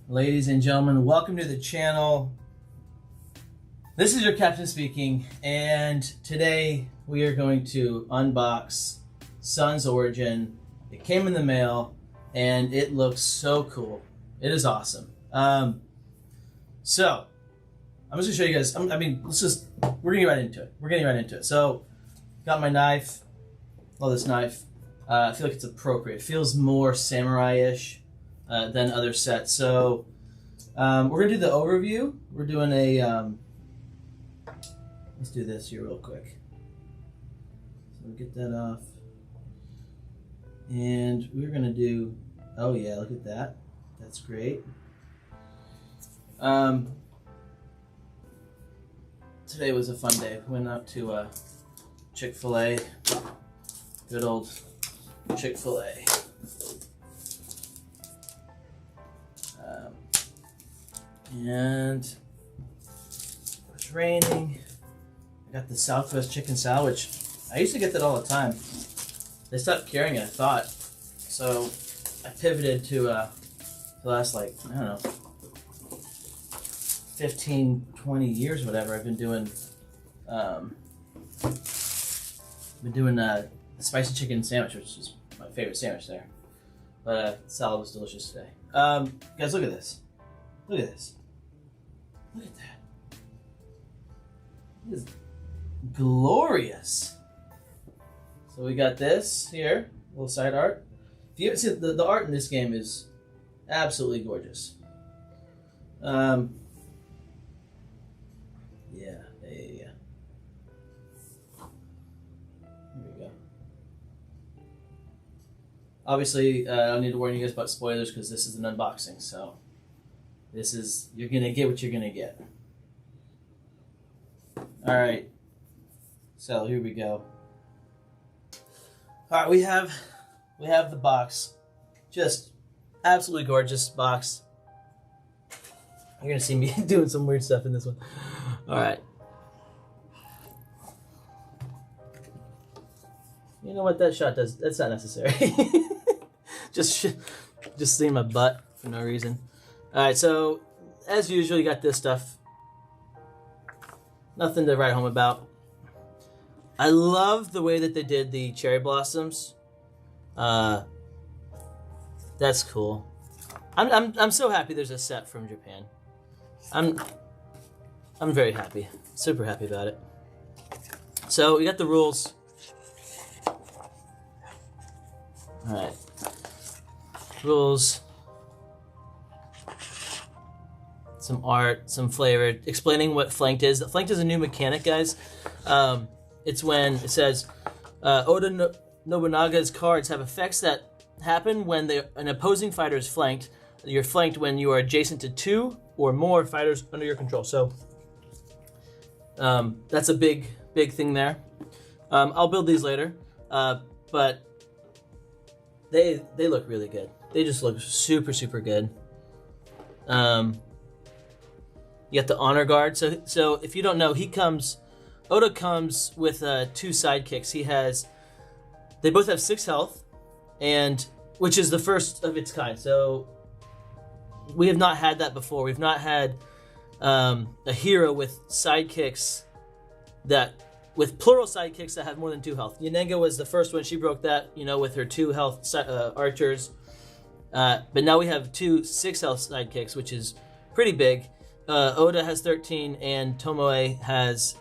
Ladies and gentlemen, welcome to the channel. This is your captain speaking, and today we are going to unbox Sun's Origin. It came in the mail, and it looks so cool. It is awesome. So, I'm just gonna show you guys. We're getting right into it. So, got my knife. Love this knife. I feel like it's appropriate. It feels more samurai-ish than other sets. So we're gonna do the overview. We're doing a let's do this here real quick. So get that off, and we're gonna do. Oh yeah, look at that. That's great. Today was a fun day. Went up to Chick-fil-A. Good old Chick-fil-A. And it was raining. I got the Southwest chicken salad, which I used to get that all the time. They stopped carrying it, I thought. So I pivoted to the last, like, I don't know, 15, 20 years, whatever. I've been doing a spicy chicken sandwich, which is my favorite sandwich there. But salad was delicious today. Guys, look at this. Look at this. Look at that. It is glorious. So we got this here, a little side art. If you haven't seen the art in this game is absolutely gorgeous. Yeah. Here we go. Obviously, I don't need to warn you guys about spoilers because this is an unboxing, so you're gonna get what you're gonna get. All right, so here we go. All right, we have the box, just absolutely gorgeous box. You're gonna see me doing some weird stuff in this one. All right. You know what that shot does? That's not necessary. just seeing my butt for no reason. All right, so as usual, you got this stuff. Nothing to write home about. I love the way that they did the cherry blossoms. That's cool. I'm so happy there's a set from Japan. I'm very happy. Super happy about it. So we got the rules. All right. Rules. Some art, some flavor, explaining what flanked is. Flanked is a new mechanic, guys. It's when it says Oda Nobunaga's cards have effects that happen when an opposing fighter is flanked. You're flanked when you are adjacent to 2 or more fighters under your control. So that's a big thing there. I'll build these later, but they look really good. They just look super good. You got the honor guard. So if you don't know, Oda comes with 2 sidekicks. They both have 6 health, and which is the first of its kind. So we have not had that before. We've not had a hero with sidekicks with plural sidekicks that have more than 2 health. Yanenga was the first one. She broke that, with her 2 health archers. But now we have 2 6 health sidekicks, which is pretty big. Oda has 13 and Tomoe has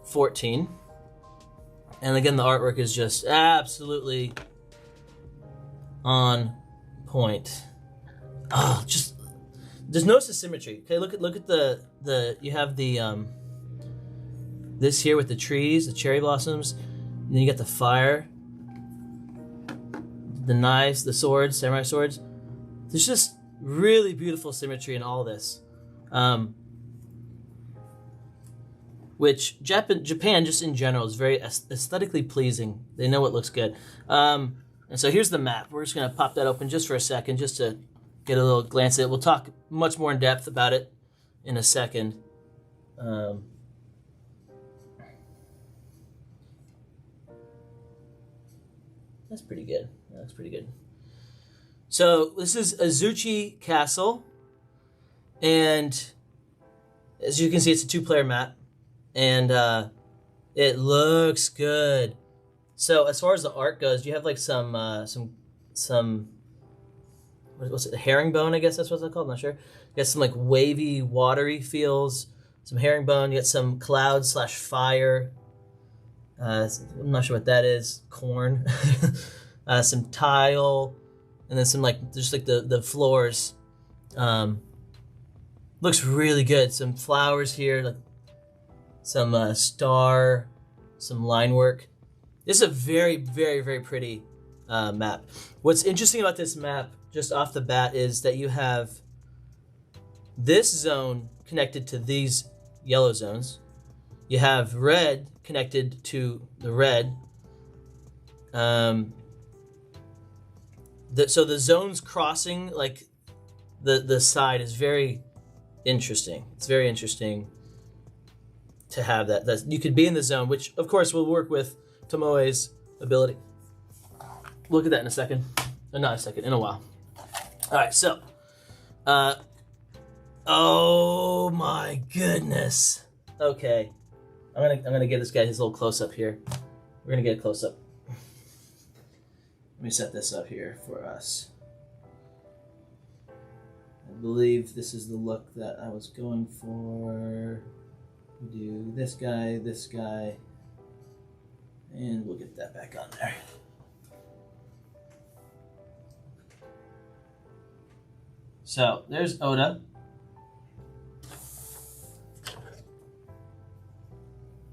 14. And again, the artwork is just absolutely on point. Oh, just there's no asymmetry. Okay, look at the you have the this here with the trees, the cherry blossoms, and then you got the fire, the knives, the swords, samurai swords. There's just really beautiful symmetry in all this. Which Japan just in general is very aesthetically pleasing. They know what looks good. And so here's the map. We're just gonna pop that open just for a second, just to get a little glance at it. We'll talk much more in depth about it in a second. That's pretty good. That's pretty good. So this is Azuchi Castle. And as you can see, it's a 2-player map, and it looks good. So as far as the art goes, you have like some what's it, herringbone? I guess that's what it's called. I'm not sure. You got some like wavy, watery feels. Some herringbone. You got some cloud / fire. I'm not sure what that is. Corn. Some tile, and then some like just like the floors. Looks really good. Some flowers here, like some star, some line work. This is a very, very, very pretty map. What's interesting about this map, just off the bat, is that you have this zone connected to these yellow zones. You have red connected to the red. So the zones crossing like the side is very interesting. It's very interesting to have that you could be in the zone, which of course will work with Tomoe's ability. Look at that in a second. Not a second, in a while. All right, so oh my goodness. Okay, I'm gonna give this guy his little close up here. We're gonna get a close up. Let me set this up here for us. I believe this is the look that I was going for. We do this guy, and we'll get that back on there. So there's Oda.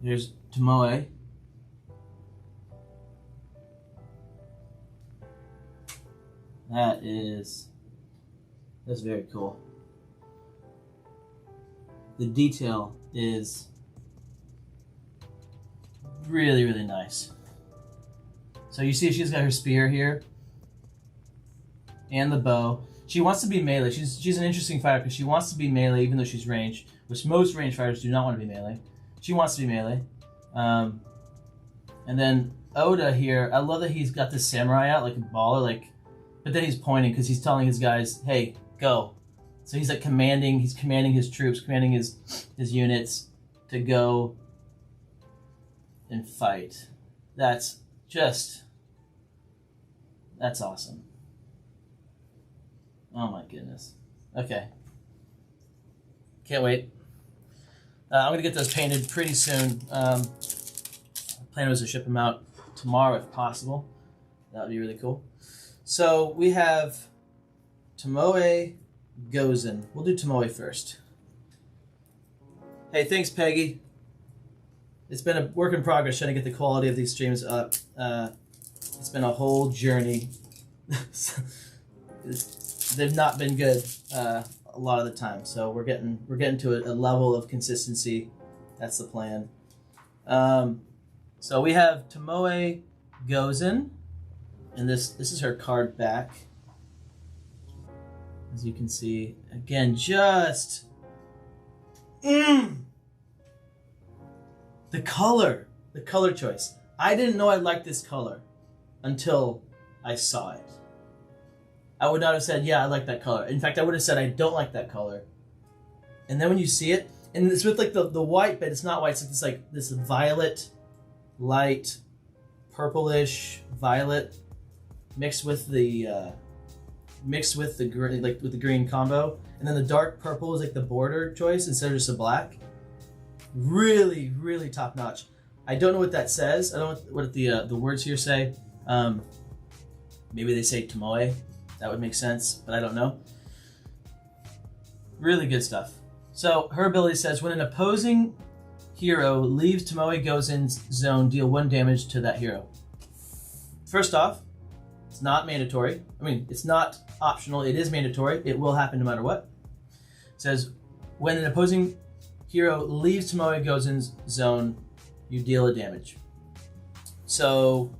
There's Tomoe. That's very cool. The detail is really, really nice. So you see she's got her spear here and the bow. She wants to be melee. She's an interesting fighter because she wants to be melee even though she's ranged, which most ranged fighters do not want to be melee. She wants to be melee. And then Oda here, I love that he's got this samurai out like a baller, like, but then he's pointing because he's telling his guys, hey, go. So he's like commanding his troops, commanding his units to go and fight. That's awesome. Oh my goodness. Okay. Can't wait. I'm going to get those painted pretty soon. The plan was to ship them out tomorrow if possible. That would be really cool. So we have Tomoe Gozen. We'll do Tomoe first. Hey, thanks, Peggy. It's been a work in progress trying to get the quality of these streams up. It's been a whole journey. They've not been good a lot of the time, so we're getting to a level of consistency. That's the plan. So we have Tomoe Gozen, and this is her card back. As you can see, again, just the color choice. I didn't know I liked this color until I saw it. I would not have said, yeah, I like that color. In fact, I would have said, I don't like that color. And then when you see it, and it's with like the white, but it's not white. It's like this violet, light, purplish violet mixed with the green, like with the green combo. And then the dark purple is like the border choice instead of just a black. Really, really top notch. I don't know what that says. I don't know what the words here say. Maybe they say Tomoe. That would make sense, but I don't know. Really good stuff. So her ability says, when an opposing hero leaves Tomoe Gozen's zone, deal 1 damage to that hero. First off, it's not mandatory. I mean, it's not optional. It is mandatory. It will happen no matter what. It says, when an opposing hero leaves Tomoe Gozen's zone, you deal a damage. So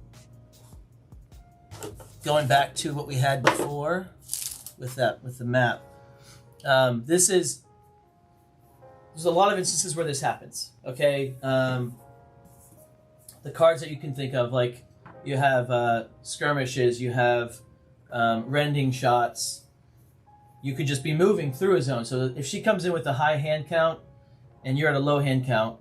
going back to what we had before with the map, there's a lot of instances where this happens. Okay, the cards that you can think of, like you have skirmishes, you have rending shots, you could just be moving through a zone. So if she comes in with a high hand count and you're at a low hand count,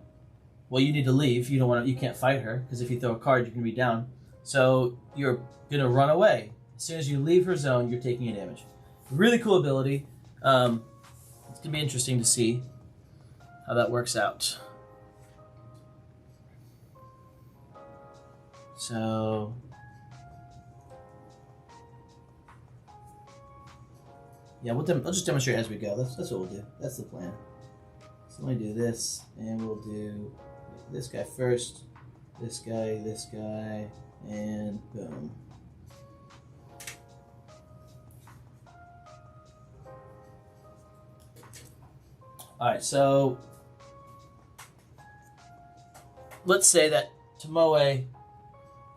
well, you need to leave. You can't fight her, because if you throw a card, you can be down. So you're gonna run away. As soon as you leave her zone, you're taking a damage. Really cool ability. It's gonna be interesting to see how that works out. So yeah, I'll just demonstrate as we go. That's what we'll do. That's the plan. So let me do this, and we'll do this guy first, this guy, and boom. Alright, so let's say that Tomoe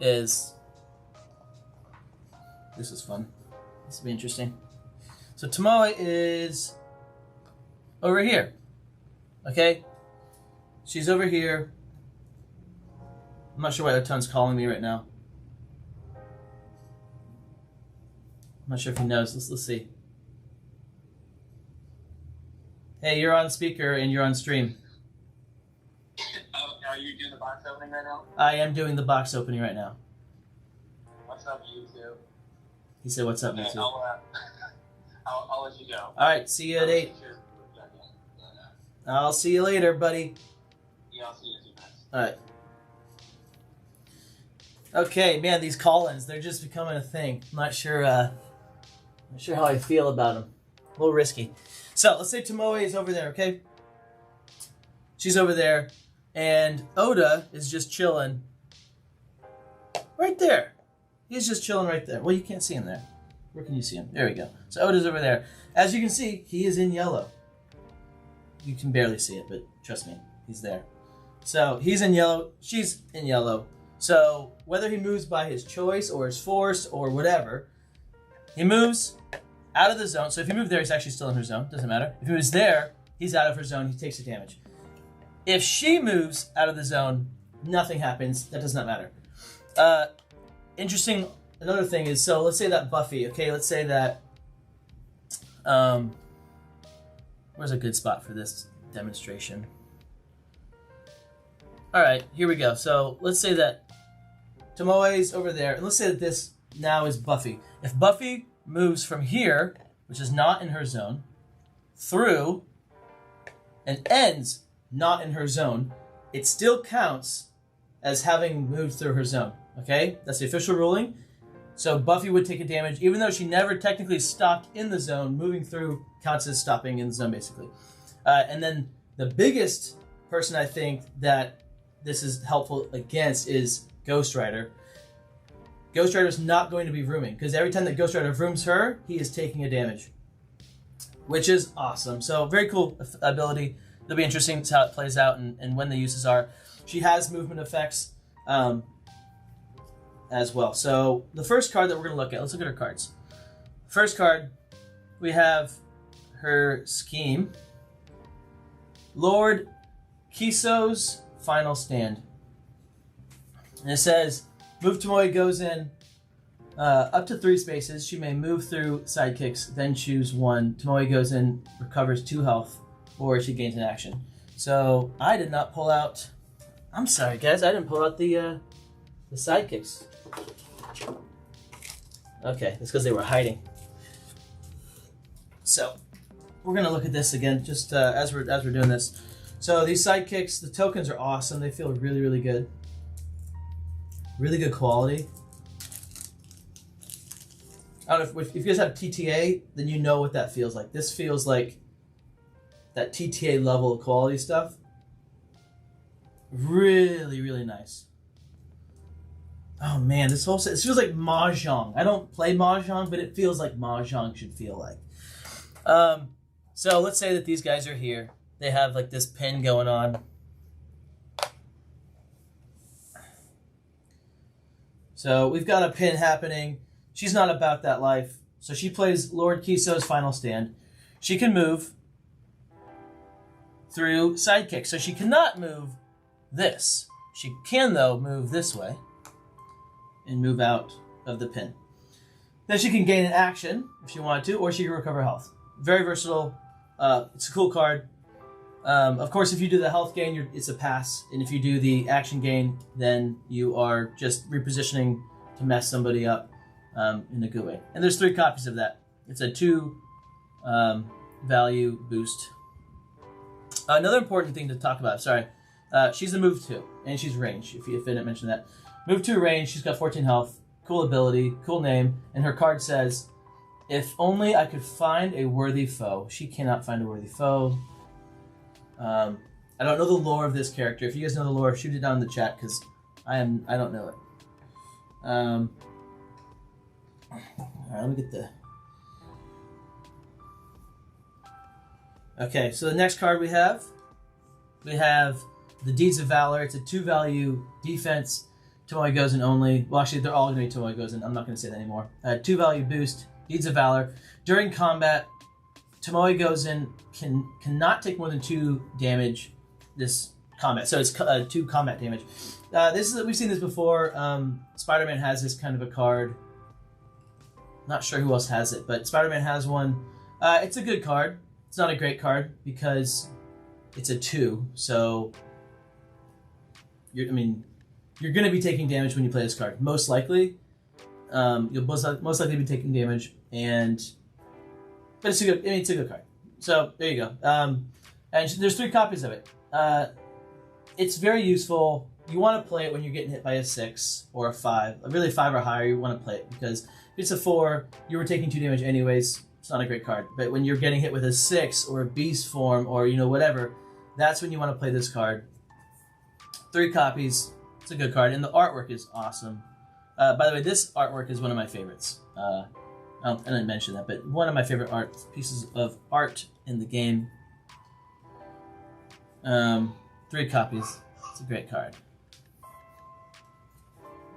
is... This is fun. This will be interesting. So Tomoe is over here. Okay? She's over here. I'm not sure why Oton's calling me right now. I'm not sure if he knows. Let's see. Hey, you're on speaker and you're on stream. Are you doing the box opening right now? I am doing the box opening right now. What's up, YouTube? He said, "What's up, YouTube?" I'll let you go. All right, see you at 8. I'll see you later, buddy. Yeah, I'll see you in 2 minutes. All right. Okay, man, these call-ins—they're just becoming a thing. I'm not sure how I feel about them. A little risky. So let's say Tomoe is over there, okay? She's over there, and Oda is just chilling right there. He's just chilling right there. Well, you can't see him there. Where can you see him? There we go. So Oda's over there. As you can see, he is in yellow. You can barely see it, but trust me, he's there. So he's in yellow. She's in yellow. So whether he moves by his choice or his force or whatever, he moves out of the zone. So if he moved there, he's actually still in her zone. Doesn't matter. If he was there, he's out of her zone. He takes the damage. If she moves out of the zone, nothing happens. That does not matter. Interesting. Another thing is, so let's say that Buffy. Okay, let's say that. Where's a good spot for this demonstration? All right, here we go. So let's say that Tomoe's over there, and let's say that this now is Buffy. If Buffy moves from here, which is not in her zone, through and ends not in her zone, it still counts as having moved through her zone. Okay, that's the official ruling. So Buffy would take a damage, even though she never technically stopped in the zone. Moving through counts as stopping in the zone, basically. And then the biggest person I think that this is helpful against is Ghost Rider. Ghost Rider is not going to be rooming, because every time that Ghost Rider rooms her, he is taking a damage, which is awesome. So very cool ability. It'll be interesting to see how it plays out and when the uses are. She has movement effects as well. So the first card that we're going to look at, let's look at her cards. First card, we have her scheme. Lord Kiso's Final Stand. And it says, move Tomoe Gozen up to 3 spaces. She may move through sidekicks, then choose 1. Tomoe Gozen recovers 2 health, or she gains an action. So I did not pull out... I'm sorry, guys. I didn't pull out the sidekicks. Okay, that's because they were hiding. So we're going to look at this again, just as we're doing this. So these sidekicks, the tokens are awesome. They feel really, really good. Really good quality. I don't know if you guys have TTA, then you know what that feels like. This feels like that TTA level of quality stuff. Really, really nice. Oh man, this feels like Mahjong. I don't play Mahjong, but it feels like Mahjong should feel like. So let's say that these guys are here. They have like this pin going on. So we've got a pin happening. She's not about that life. So she plays Lord Kiso's Final Stand. She can move through sidekick. So she cannot move this. She can, though, move this way and move out of the pin. Then she can gain an action if she wanted to, or she can recover health. Very versatile. It's a cool card. Of course, if you do the health gain, it's a pass. And if you do the action gain, then you are just repositioning to mess somebody up in a good way. And there's 3 copies of that. It's a 2 value boost. Another important thing to talk about, sorry. She's a move 2, and she's range, if I didn't mention that. Move 2 range, she's got 14 health, cool ability, cool name, and her card says, if only I could find a worthy foe. She cannot find a worthy foe. I don't know the lore of this character. If you guys know the lore, shoot it down in the chat, because I don't know it. Alright, let me get the... Okay, so the next card we have the Deeds of Valor. It's a 2 value defense. Tomoe Gozen only. Well, actually, they're all going to be Tomoe Gozen. I'm not going to say that anymore. 2 value boost. Deeds of Valor. During combat, Tomoe Gozen cannot take more than 2 damage this combat. So it's 2 combat damage. We've seen this before. Spider-Man has this kind of a card. Not sure who else has it, but Spider-Man has one. It's a good card. It's not a great card because it's a 2. So you're going to be taking damage when you play this card. Most likely, you'll most likely be taking damage, but it's a good card. So there you go. And there's 3 copies of it. It's very useful. You want to play it when you're getting hit by a 6 or a 5. Really 5 or higher, you want to play it because if it's a 4, you were taking 2 damage anyways. It's not a great card. But when you're getting hit with a 6 or a beast form or whatever, that's when you want to play this card. 3 copies. It's a good card, and the artwork is awesome. By the way, this artwork is one of my favorites. I didn't mention that, but one of my favorite pieces of art in the game. 3 copies. It's a great card.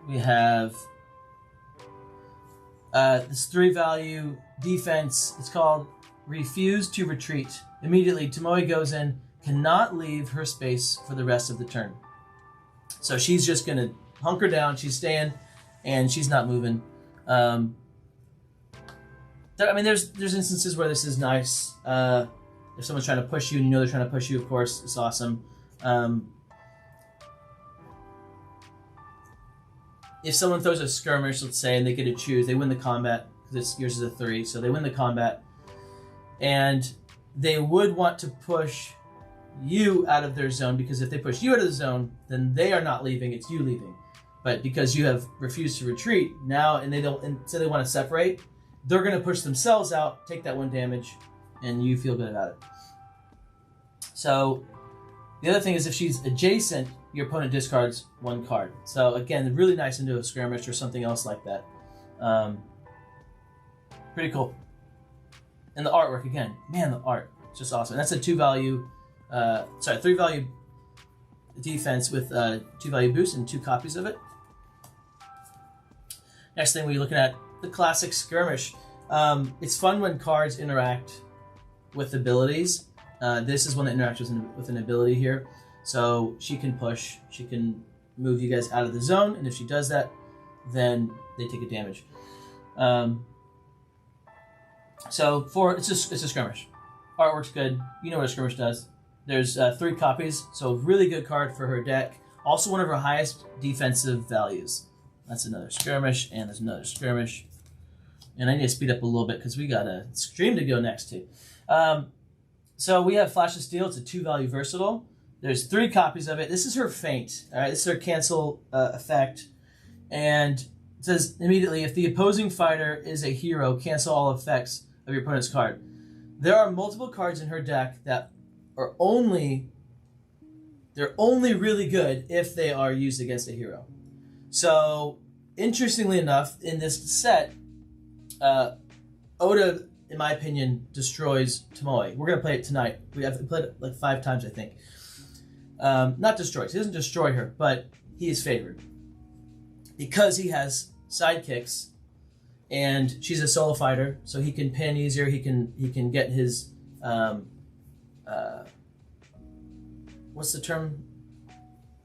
We have this 3 value defense. It's called Refuse to Retreat. Immediately, Tomoe Gozen cannot leave her space for the rest of the turn. So she's just going to hunker down. She's staying, and she's not moving. There's instances where this is nice. If someone's trying to push you, and you know they're trying to push you, of course, it's awesome. If someone throws a skirmish, let's say, and they get to choose, they win the combat, because yours is a 3, so they win the combat, and they would want to push you out of their zone, because if they push you out of the zone, then they are not leaving, it's you leaving. But because you have refused to retreat now, and so they want to separate, they're going to push themselves out, take that 1 damage, and you feel good about it. So the other thing is if she's adjacent, your opponent discards 1 card. So again, really nice into a skirmish or something else like that. Pretty cool. And the artwork, again, man, the art, it's just awesome. That's a 3 value defense with 2 value boost and 2 copies of it. Next thing we're looking at, the classic skirmish. It's fun when cards interact with abilities. This is one that interacts with an ability here. So she can push, she can move you guys out of the zone, and if she does that, then they take a damage. So it's a skirmish. Artwork's good. You know what a skirmish does. There's 3 copies, so really good card for her deck. Also one of her highest defensive values. That's another skirmish, and there's another skirmish. And I need to speed up a little bit because we got a stream to go next to. So we have Flash of Steel. It's a 2 value versatile. There's 3 copies of it. This is her feint. All right, this is her cancel effect. And it says immediately, if the opposing fighter is a hero, cancel all effects of your opponent's card. There are multiple cards in her deck that are only really good if they are used against a hero. So, interestingly enough, in this set, Oda, in my opinion, destroys Tomoe. We're going to play it tonight. We have played it like 5 times, I think. Not destroys. He doesn't destroy her, but he is favored. Because he has sidekicks, and she's a solo fighter, so he can pin easier, he can get his, what's the term?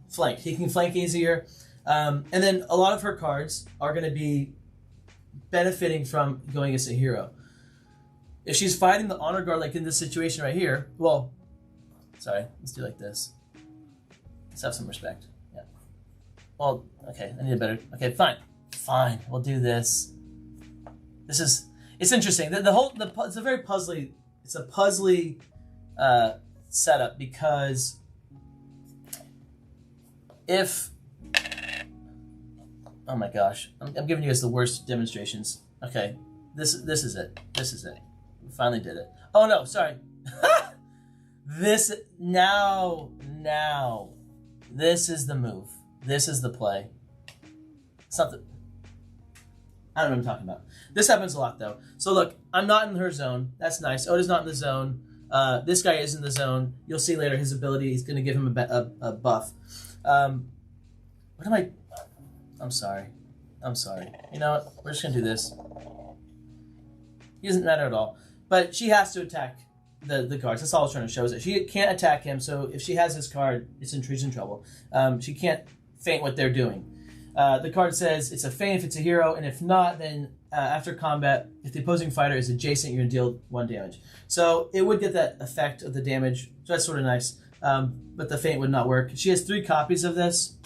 Flank. He can flank easier. And then a lot of her cards are going to be benefiting from going against a hero. If she's fighting the honor guard, like in this situation right here, well, sorry, let's do like this. Let's have some respect. Yeah. Well, okay, I need a better. Okay, fine. We'll do this. It's interesting. It's a very puzzly. It's a puzzly setup because if. Oh my gosh, I'm giving you guys the worst demonstrations. Okay, this is it. This is it. We finally did it. Oh no, sorry. Now, this is the move. This is the play. Something. I don't know what I'm talking about. This happens a lot though. So look, I'm not in her zone. That's nice. Oda's not in the zone. This guy is in the zone. You'll see later his ability. He's going to give him a buff. What am I? I'm sorry. You know what? We're just going to do this. He doesn't matter at all. But she has to attack the cards. That's all I was trying to show is that she can't attack him. So if she has this card, she's in trouble. She can't feint what they're doing. The card says it's a feint if it's a hero, and if not, then after combat, if the opposing fighter is adjacent, you're going to deal 1 damage. So it would get that effect of the damage. So that's sort of nice. But the feint would not work. She has 3 copies of this.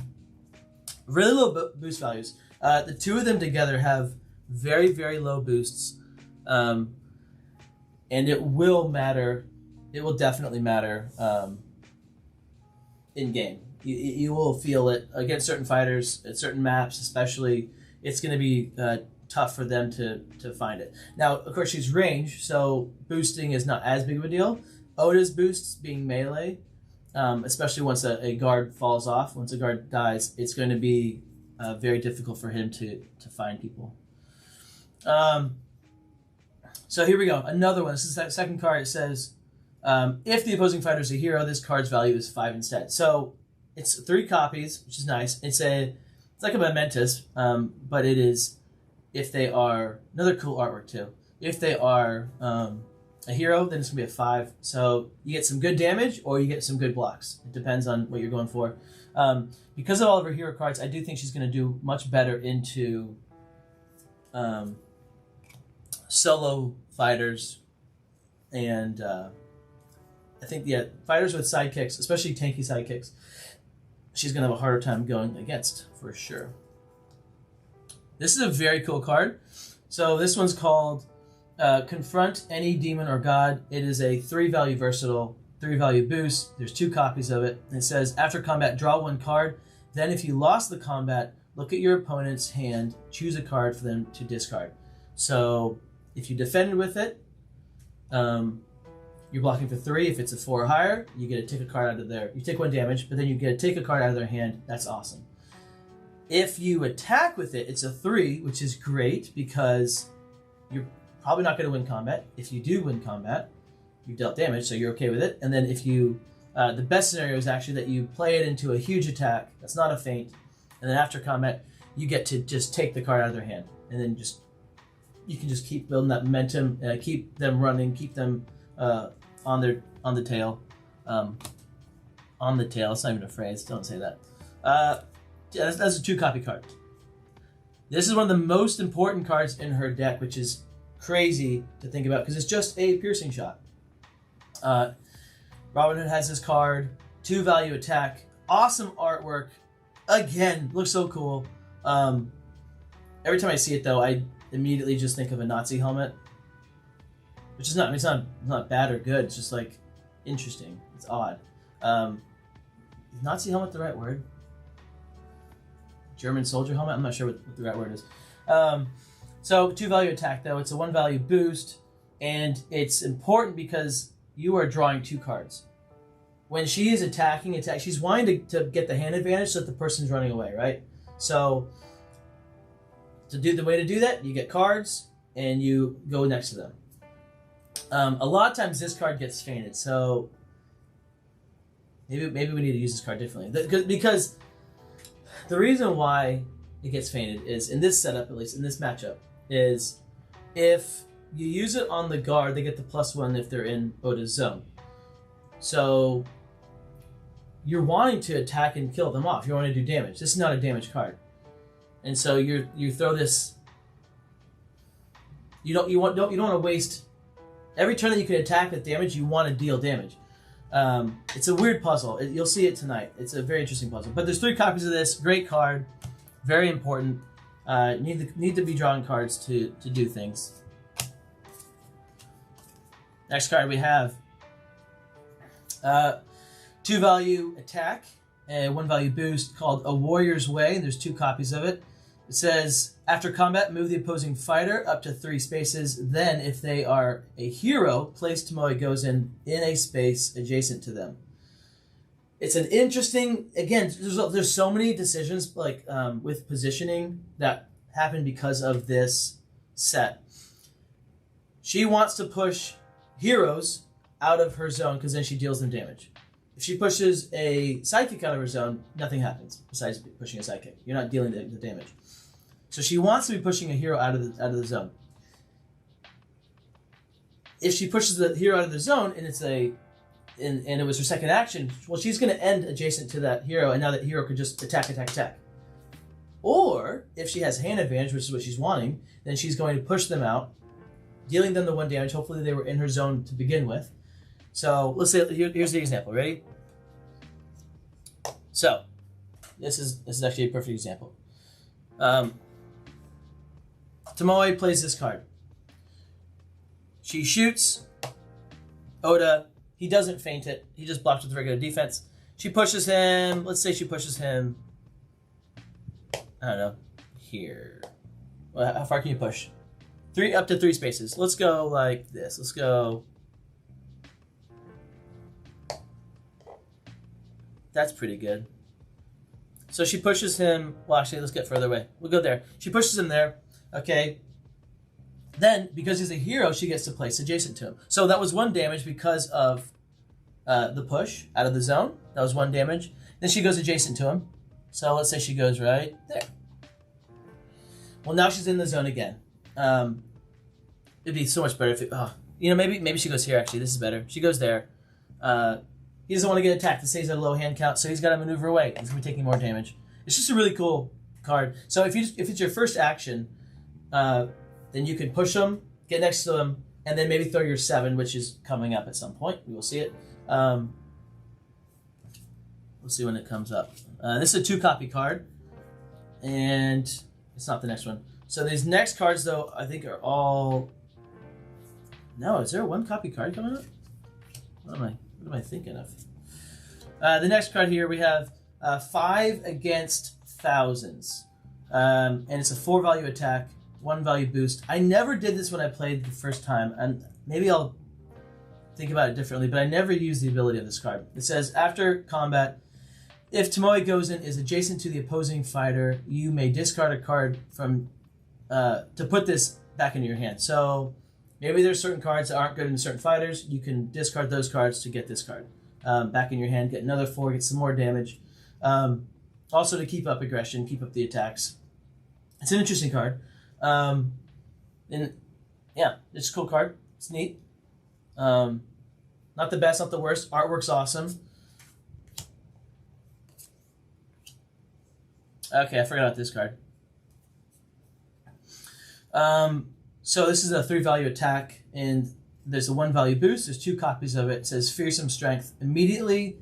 Really low boost values. The 2 of them together have very, very low boosts. And it will matter. It will definitely matter in game. You will feel it against certain fighters at certain maps, especially. It's going to be tough for them to find it. Now, of course, she's range, so boosting is not as big of a deal. Oda's boosts being melee, especially once a guard falls off, once a guard dies, it's going to be very difficult for him to find people. So here we go. Another one. This is that second card. It says, if the opposing fighter is a hero, this card's value is 5 instead. So it's 3 copies, which is nice. It's like a Momentous, but it is if they are another cool artwork too. If they are a hero, then it's gonna be a 5. So you get some good damage or you get some good blocks. It depends on what you're going for. Because of all of her hero cards, I do think she's gonna do much better into solo fighters, and I think fighters with sidekicks, especially tanky sidekicks, she's gonna have a harder time going against for sure. This is a very cool card. So this one's called Confront Any Demon or God. It is a 3-value versatile, 3-value boost. There's 2 copies of it. And it says, after combat, draw 1 card. Then if you lost the combat, look at your opponent's hand, choose a card for them to discard. So if you defended with it, you're blocking for 3. If it's a 4 or higher, you get to take a card out of there. You take 1 damage, but then you get to take a card out of their hand. That's awesome. If you attack with it, it's a 3, which is great because you're probably not going to win combat. If you do win combat, you've dealt damage, so you're okay with it. And then if you, the best scenario is actually that you play it into a huge attack. That's not a feint. And then after combat, you get to just take the card out of their hand, and then you can just keep building that momentum, keep them running, keep them on the tail. On the tail. It's not even a phrase. Don't say that. Yeah, that's a 2-copy card. This is one of the most important cards in her deck, which is crazy to think about because it's just a piercing shot. Robin Hood has this card, 2-value attack, awesome artwork. Again, looks so cool. Every time I see it though, I immediately just think of a Nazi helmet, which is it's not bad or good. It's just like interesting. It's odd. Is Nazi helmet the right word? German soldier helmet? I'm not sure what the right word is. So 2-value attack though. It's a 1-value boost, and it's important because you are drawing 2 cards. When she is attacking, she's wanting to get the hand advantage so that the person's running away, right? So the way to do that, you get cards and you go next to them. A lot of times this card gets feinted, so maybe we need to use this card differently. Because the reason why it gets feinted is, in this setup, at least in this matchup, is if you use it on the guard, they get the +1 if they're in Oda's zone. So you're wanting to attack and kill them off. You want to do damage. This is not a damage card, and so you throw this. You don't want to waste Every turn that you can attack with damage, you want to deal damage. It's a weird puzzle. You'll see it tonight. It's a very interesting puzzle. But there's 3 copies of this. Great card. Very important. Need to be drawing cards to do things. Next card we have 2 value attack and 1 value boost called A Warrior's Way. There's 2 copies of it. It says, after combat, move the opposing fighter up to 3 spaces. Then, if they are a hero, place Tomoe Gozen in a space adjacent to them. It's an interesting, again, there's so many decisions like with positioning that happen because of this set. She wants to push heroes out of her zone because then she deals them damage. If she pushes a sidekick out of her zone, nothing happens besides pushing a sidekick. You're not dealing the damage. So she wants to be pushing a hero out of the zone. If she pushes the hero out of the zone and and it was her second action, well, she's going to end adjacent to that hero, and now that hero could just attack. Or if she has hand advantage, which is what she's wanting, then she's going to push them out, dealing them the 1 damage. Hopefully they were in her zone to begin with. So let's say here's the example. Ready? So this is actually a perfect example. Tomoe plays this card. She shoots Oda. He doesn't feint it. He just blocks with regular defense. She pushes him. Let's say she pushes him. I don't know. Here. Well, how far can you push? Up to 3 spaces. Let's go like this. Let's go. That's pretty good. So she pushes him. Well, actually, let's get further away. We'll go there. She pushes him there. Okay. Then, because he's a hero, she gets to place adjacent to him. So that was 1 damage because of the push out of the zone. That was 1 damage. Then she goes adjacent to him. So let's say she goes right there. Well, now she's in the zone again. It'd be so much better if maybe she goes here, actually. This is better. She goes there. He doesn't want to get attacked. It stays at a low hand count, so he's got to maneuver away. He's going to be taking more damage. It's just a really cool card. So if it's your first action, then you can push him, get next to him, and then maybe throw your 7, which is coming up at some point. We will see it. We'll see when it comes up. This is a 2-copy card, and it's not the next one. So these next cards, though, I think are all... No, is there a 1-copy card coming up? What am I thinking of? The next card here, we have 5 against thousands. And it's a 4-value attack, 1 value boost. I never did this when I played the first time, and maybe I'll think about it differently, but I never used the ability of this card. It says, after combat, if Tomoe Gozen is adjacent to the opposing fighter, you may discard a card from to put this back into your hand. So maybe there's certain cards that aren't good in certain fighters. You can discard those cards to get this card back in your hand, get another 4, get some more damage. Also to keep up aggression, keep up the attacks. It's an interesting card. And yeah, it's a cool card. It's neat. Not the best, not the worst. Artwork's awesome. Okay, I forgot about this card. So this is a 3-value attack, and there's a 1-value boost. There's 2 copies of it. It says Fearsome Strength. Immediately,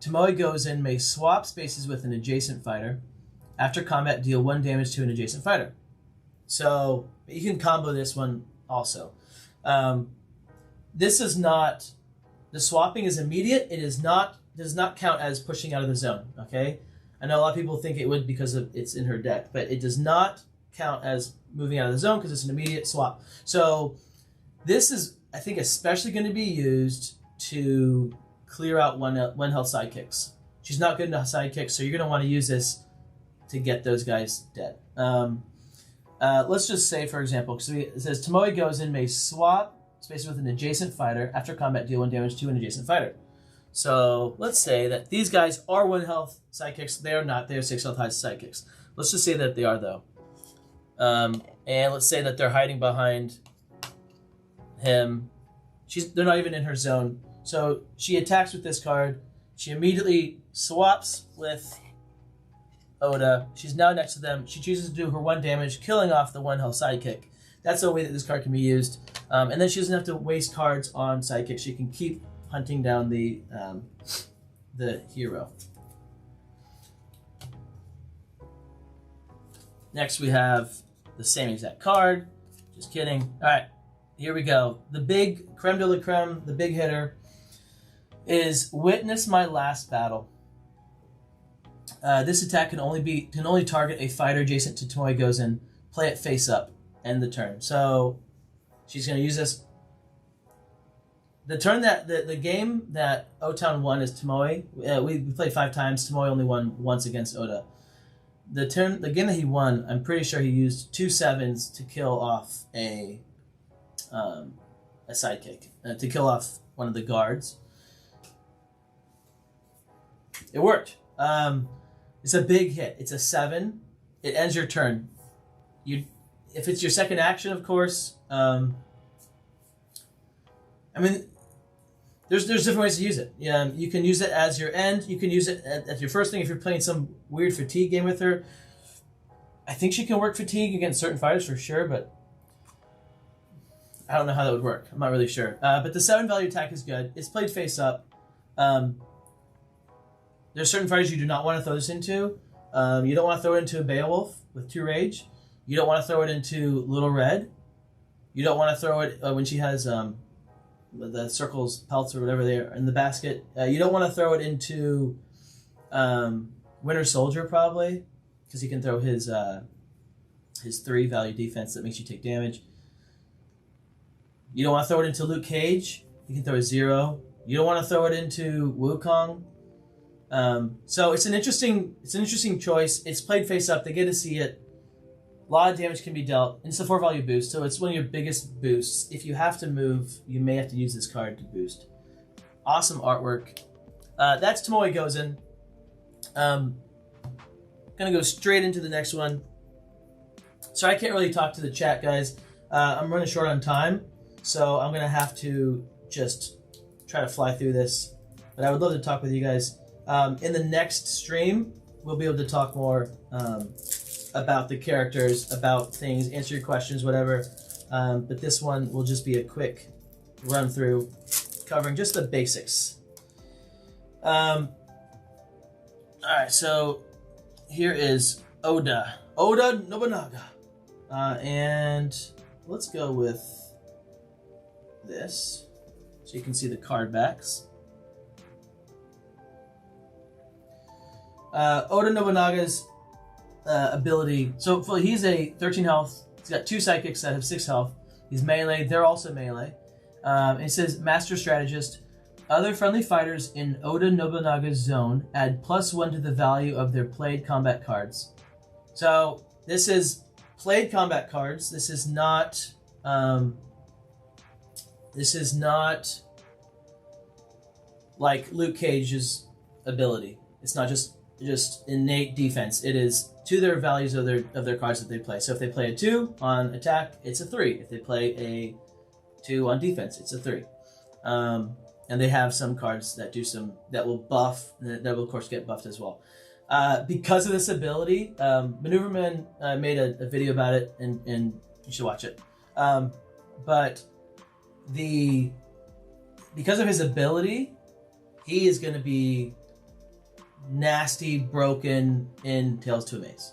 Tomoe Gozen may swap spaces with an adjacent fighter. After combat, deal 1 damage to an adjacent fighter. So you can combo this one also. This is not... The swapping is immediate. It does not count as pushing out of the zone, okay? I know a lot of people think it would because it's in her deck, but it does not count as moving out of the zone because it's an immediate swap. So this is, I think, especially going to be used to clear out one health sidekicks. She's not good enough sidekicks, so you're going to want to use this to get those guys dead. Let's just say, for example, because it says Tomoe Gozen may swap spaces with an adjacent fighter. After combat, deal 1 damage to an adjacent fighter. So let's say that these guys are 1 health sidekicks. They are not. They are 6 health high sidekicks. Let's just say that they are, though. And let's say that they're hiding behind him. They're not even in her zone. So she attacks with this card. She immediately swaps with Oda. She's now next to them. She chooses to do her 1 damage, killing off the 1 health sidekick. That's the way that this card can be used. And then she doesn't have to waste cards on sidekicks. She can keep hunting down the hero. Next we have the same exact card. Just kidding. All right, here we go. The big creme de la creme, the big hitter is Witness My Last Battle. This attack can only target a fighter adjacent to Tomoe Gozen. Play it face up. End the turn. So she's going to use this. The turn that the game that O-Town won is Tomoe. We played 5 times. Tomoe only won once against Oda. The game that he won, I'm pretty sure he used 2 7s to kill off a sidekick, to kill off one of the guards. It worked. It's a big hit. It's a 7. It ends your turn. If it's your second action, of course. I mean, there's different ways to use it. You can use it as your end. You can use it as your first thing if you're playing some weird fatigue game with her. I think she can work fatigue against certain fighters for sure, but I don't know how that would work. I'm not really sure. But the 7 value attack is good. It's played face up. There's certain fighters you do not want to throw this into. You don't want to throw it into a Beowulf with 2 rage. You don't want to throw it into Little Red. You don't want to throw it when she has the circles, pelts, or whatever they are in the basket. You don't want to throw it into Winter Soldier, probably, because he can throw his 3 value defense that makes you take damage. You don't want to throw it into Luke Cage. He can throw a 0. You don't want to throw it into Wukong. So it's an interesting choice. It's played face up. They get to see it. A lot of damage can be dealt. And it's a 4 value boost, so it's one of your biggest boosts. If you have to move, you may have to use this card to boost. Awesome artwork. That's Tomoe Gozen. Gonna go straight into the next one. Sorry, I can't really talk to the chat, guys. I'm running short on time, so I'm gonna have to just try to fly through this. But I would love to talk with you guys. In the next stream, we'll be able to talk more about the characters, about things, answer your questions, whatever. But this one will just be a quick run through, covering just the basics. All right, so here is Oda Nobunaga, and let's go with this, so you can see the card backs. Oda Nobunaga's ability. So he's a 13 health. He's got 2 sidekicks that have 6 health. He's melee. They're also melee. It says Master Strategist. Other friendly fighters in Oda Nobunaga's zone add +1 to the value of their played combat cards. So this is played combat cards. This is not. Like Luke Cage's ability. It's not just innate defense. It is to their values of their cards that they play. So if they play a 2 on attack, it's a 3. If they play a 2 on defense, it's a 3. And they have some cards that will buff, that will of course get buffed as well. Because of this ability, Maneuverman made a video about it, and you should watch it. But because of his ability, he is going to be nasty broken in Tales to Amaze.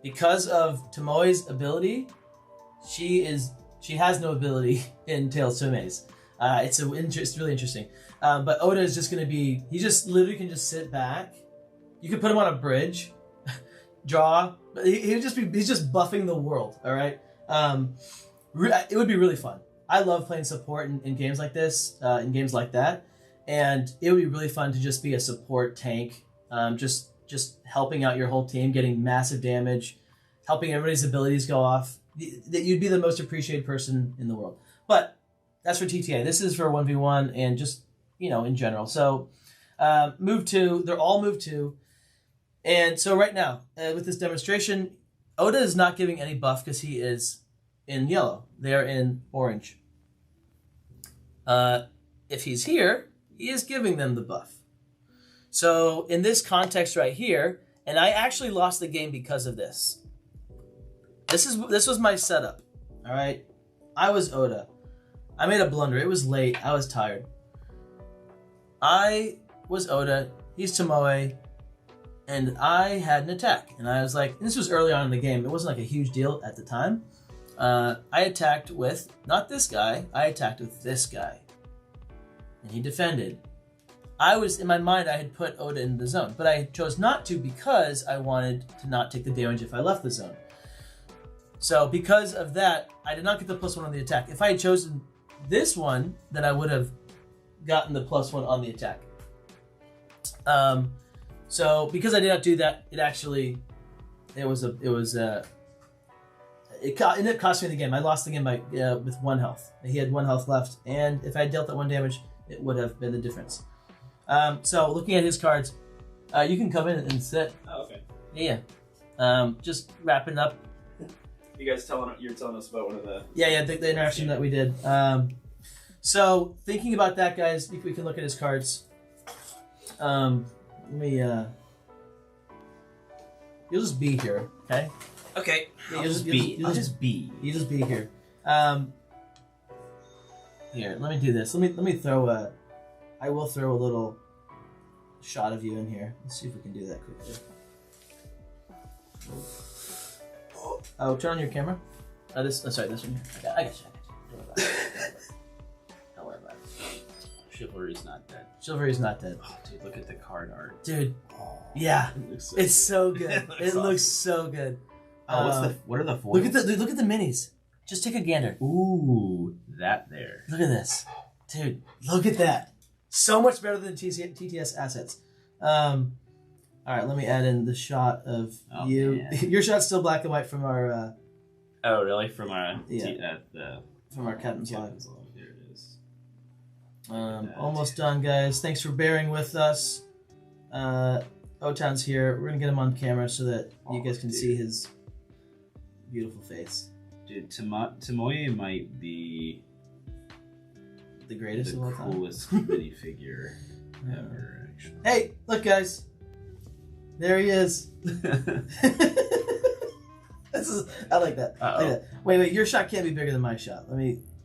Because of Tomoe's ability, she has no ability in Tales to Amaze. It's really interesting. But Oda is just going to be, he just literally can just sit back. You could put him on a bridge, draw, but he's just buffing the world, all right? It would be really fun. I love playing support in games like this, in games like that. And it would be really fun to just be a support tank, just helping out your whole team, getting massive damage, helping everybody's abilities go off. That you'd be the most appreciated person in the world. But that's for TTA. This is for 1v1 and just, in general. So move 2, they're all move 2. And so right now, with this demonstration, Oda is not giving any buff because he is in yellow. They are in orange. If he's here, he is giving them the buff. So in this context right here, and I actually lost the game because of this. This was my setup, all right? I was Oda. I made a blunder. It was late. I was tired. I was Oda. He's Tomoe. And I had an attack. And I was like, this was early on in the game. It wasn't like a huge deal at the time. I attacked with, not this guy. I attacked with this guy. And he defended. In my mind, I had put Oda in the zone. But I chose not to because I wanted to not take the damage if I left the zone. So because of that, I did not get the +1 on the attack. If I had chosen this one, then I would have gotten the +1 on the attack. So because I did not do that, it ended up costing me the game. I lost the game by with 1 health. He had 1 health left, and if I had dealt that 1 damage, it would have been the difference. So looking at his cards, you can come in and sit. Oh, okay. Yeah. Just wrapping up. You're telling us about one of the... Yeah, the interaction that we did. So thinking about that, guys, if we can look at his cards. Let me, you'll just be here, okay? Okay. Yeah, I'll just be here. Here, let me do this. Let me throw I will throw a little shot of you in here. Let's see if we can do that quickly. Oh, turn on your camera. Sorry, this one here. I got you. Don't worry about it. Chivalry's not dead. Chivalry's not dead. Oh, dude, look at the card art. Dude, yeah, it's so good. It looks so good. What are the foils? Look at the minis. Just take a gander. Ooh, that there. Look at this, dude. Look at that. So much better than TTS assets. All right, let me add in the shot of you. Man. Your shot's still black and white from our. Oh, really? From our from our Captain's Log. Here it is. Almost done, guys. Thanks for bearing with us. O-Town's here. We're gonna get him on camera so that you guys can see his beautiful face. Dude, Tomoe might be the greatest of all time. The coolest minifigure ever, actually. Hey, look, guys. There he is. I like that. Wait, your shot can't be bigger than my shot.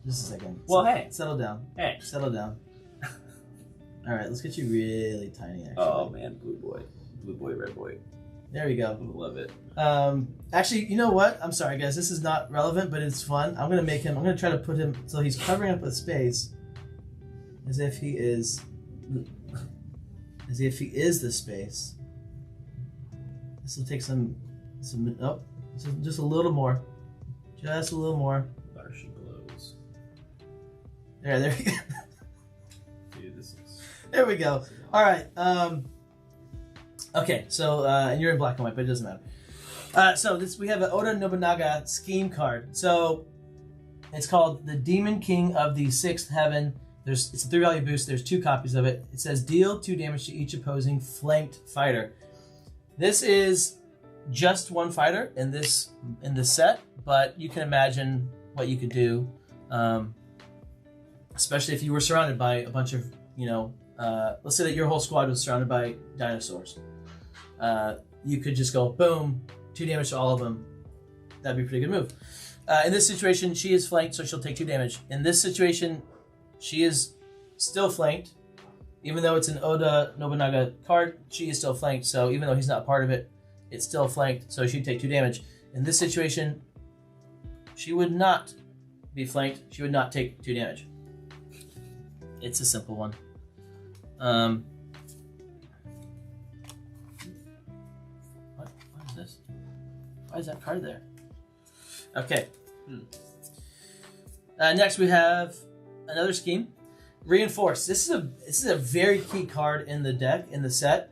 Just a second. Well, hey. Settle down. Hey. Settle down. All right, let's get you really tiny, actually. Oh, man, blue boy, red boy. There we go. Love it. Actually, you know what? I'm sorry, guys. This is not relevant, but it's fun. I'm going to try to put him so he's covering up with space as if he is the space. This will take some just a little more. Just a little more. There she glows. There we go. Dude, this is... There we go. All right. Okay, so and you're in black and white, but it doesn't matter. So we have an Oda Nobunaga scheme card. So it's called the Demon King of the Sixth Heaven. It's a 3-value boost. There's 2 copies of it. It says deal 2 damage to each opposing flanked fighter. This is just 1 fighter in this set, but you can imagine what you could do, especially if you were surrounded by a bunch of, let's say that your whole squad was surrounded by dinosaurs. You could just go boom, 2 damage to all of them. That'd be a pretty good move. In this situation, she is flanked, so she'll take 2 damage. In this situation, she is still flanked. Even though it's an Oda Nobunaga card, she is still flanked. So even though he's not part of it, it's still flanked. So she'd take 2 damage. In this situation, she would not be flanked. She would not take 2 damage. It's a simple one. What is this? Why is that card there? Okay. Next we have another scheme. Reinforce. This is a very key card in the deck, in the set.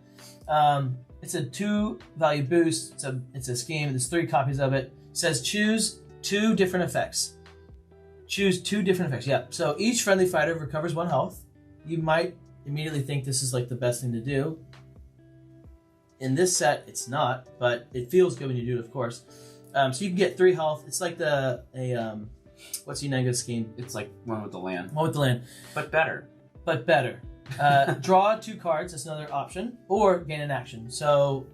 It's a 2-value boost. It's a scheme. There's 3 copies of it. It says choose 2 different effects. Choose 2 different effects. Yeah. So each friendly fighter recovers 1 health. You might immediately think this is like the best thing to do. In this set, it's not, but it feels good when you do it, of course. So you can get 3 health. It's like what's Unaga's scheme? It's like one with the land. One with the land. But better. Draw 2 cards, that's another option, or gain an action. So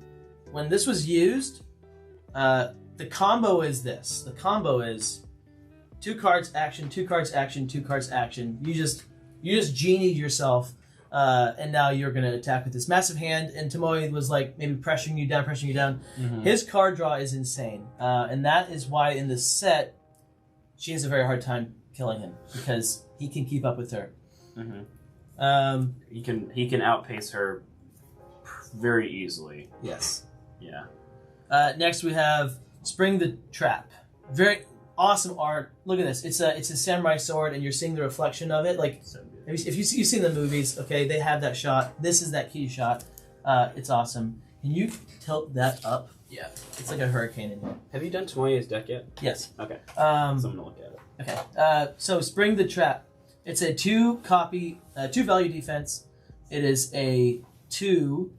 when this was used, the combo is this. The combo is 2 cards, action, 2 cards, action, 2 cards, action. You just genied yourself, and now you're going to attack with this massive hand. And Tomoe was like maybe pressuring you down. Mm-hmm. His card draw is insane, and that is why in this set she has a very hard time killing him because he can keep up with her. Mm-hmm. He can outpace her very easily. Yes. Yeah. Next we have Spring the Trap. Very awesome art. Look at this. It's a samurai sword, and you're seeing the reflection of it. Like So good. if you've seen the movies, okay, they have that shot. This is that key shot. It's awesome. Can you tilt that up? Yeah. It's like a hurricane in here. Have you done Tomoe's deck yet? Yes. Okay. Um, So I'm gonna look at it. Okay. So Spring the Trap. It's a 2 value defense. It is a 2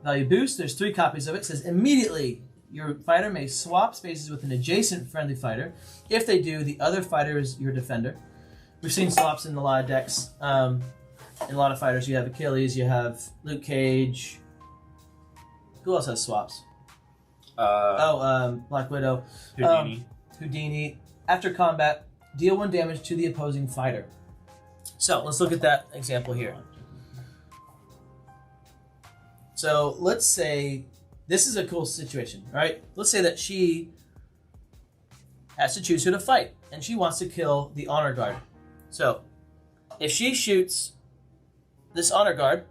value boost. There's 3 copies of it. It says immediately your fighter may swap spaces with an adjacent friendly fighter. If they do, the other fighter is your defender. We've seen swaps in a lot of decks. In a lot of fighters, you have Achilles, you have Luke Cage. Who else has swaps? Black Widow. Houdini. Houdini. After combat, deal 1 damage to the opposing fighter. So let's look at that example here. So let's say this is a cool situation, right? Let's say that she has to choose who to fight, and she wants to kill the honor guard. So if she shoots this honor guard,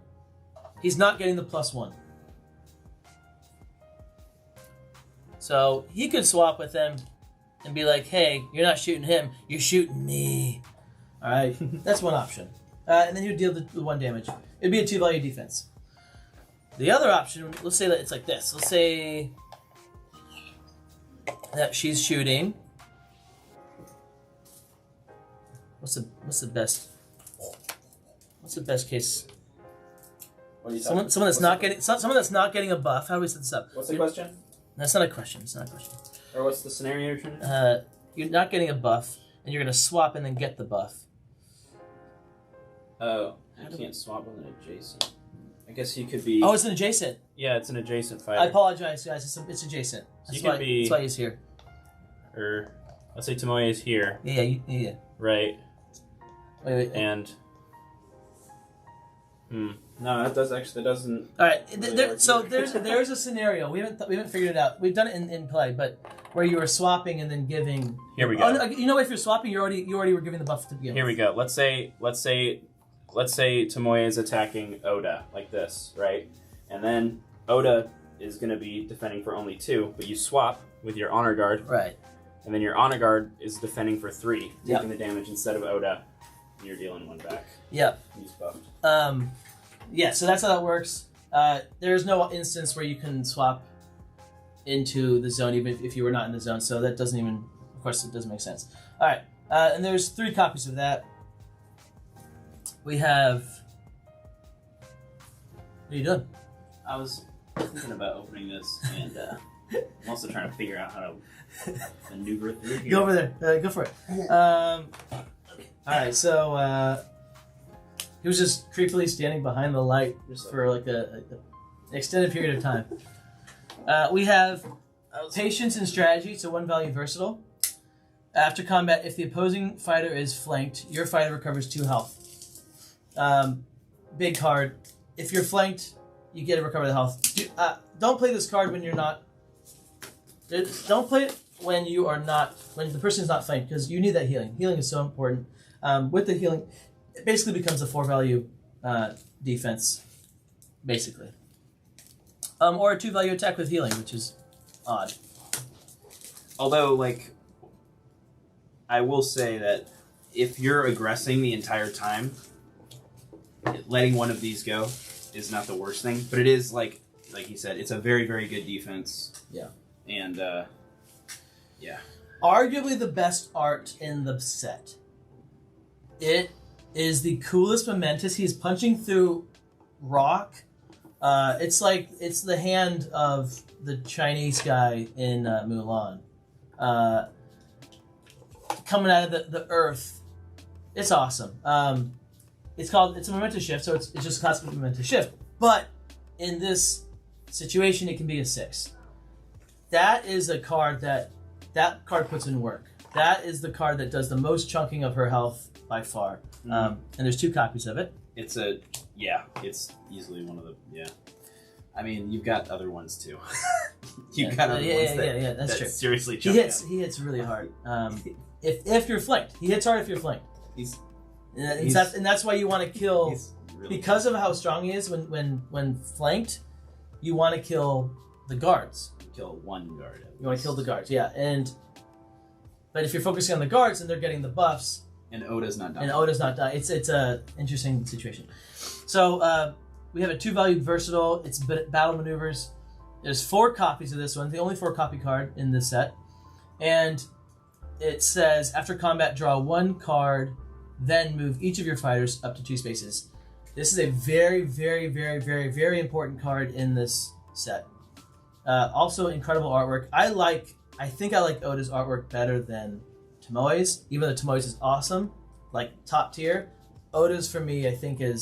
he's not getting the +1. So he could swap with them and be like, hey, you're not shooting him, you're shooting me. All right, that's one option. And then he would deal the 1 damage. It'd be a 2 value defense. The other option, let's say that it's like this. Let's say that she's shooting. What's the best case? What are you Someone that's not getting a buff. How do we set this up? What's the question? That's not a question. It's not a question. Or what's the scenario you're trying to? You're not getting a buff, and you're gonna swap and then get the buff. Oh, I can't swap with an adjacent. I guess he could be. Oh, it's an adjacent. Yeah, it's an adjacent fighter. I apologize, guys. It's adjacent. So That's you could be. That's why he's here. Or let's say Tomoe is here. Yeah. Right. Wait. And. No, that doesn't. All right. Really So work. there's a scenario we haven't figured it out. We've done it in play, but where you were swapping and then giving. Here we go. Oh, no, you know, if you're swapping, you already were giving the buff to begin. Here we go. Let's say Tomoe is attacking Oda like this, right? And then Oda is going to be defending for only 2, but you swap with your honor guard, Right. and then your honor guard is defending for 3, taking Yep. the damage instead of Oda, and you're dealing 1 back. Yeah. He's buffed. Yeah. So that's how that works. There's no instance where you can swap into the zone, even if you were not in the zone. So that doesn't even. Of course, it doesn't make sense. All right. And there's 3 copies of that. We have. What are you doing? I was thinking about opening this, and I'm also trying to figure out how to maneuver through here. Go over there. Go for it. All right. So he was just creepily standing behind the light for like an extended period of time. We have patience and strategy. So 1 value versatile. After combat, if the opposing fighter is flanked, your fighter recovers 2 health. Big card. If you're flanked, you get to recover the health. Don't play this card when you're not. Don't play it when you are not. When the person is not flanked, because you need that healing. Healing is so important. With the healing, it basically becomes a 4 value defense, basically. Or a 2 value attack with healing, which is odd. Although, like, I will say that if you're aggressing the entire time, letting one of these go is not the worst thing. But it is, like he said, it's a very, very good defense. Yeah. And, yeah. Arguably the best art in the set. It is the coolest momentous. He's punching through rock. It's the hand of the Chinese guy in Mulan. Coming out of the earth. It's awesome. It's a momentous shift, so it's just a classic momentous shift. But in this situation, it can be a 6. That is a card that card puts in work. That is the card that does the most chunking of her health by far. And there's 2 copies of it. It's easily one of the, I mean, you've got other ones too. You've got other ones that, that's true. Seriously He hits really hard. If you're flanked. He hits hard if you're flanked. And that's why you want to kill, really because of how strong he is when flanked, you want to kill the guards. Kill one guard. You want to kill the guards, yeah. But if you're focusing on the guards and they're getting the buffs, and Oda's not dying. It's a interesting situation. So we have a 2-value versatile. It's battle maneuvers. There's 4 copies of this one. The only 4 copy card in this set, and it says after combat, draw 1 card, then move each of your fighters up to 2 spaces. This is a very, very, very, very, very important card in this set. Also, incredible artwork. I think I like Oda's artwork better than Tomoe's, even though Tomoe's is awesome, like top tier. Oda's for me, I think I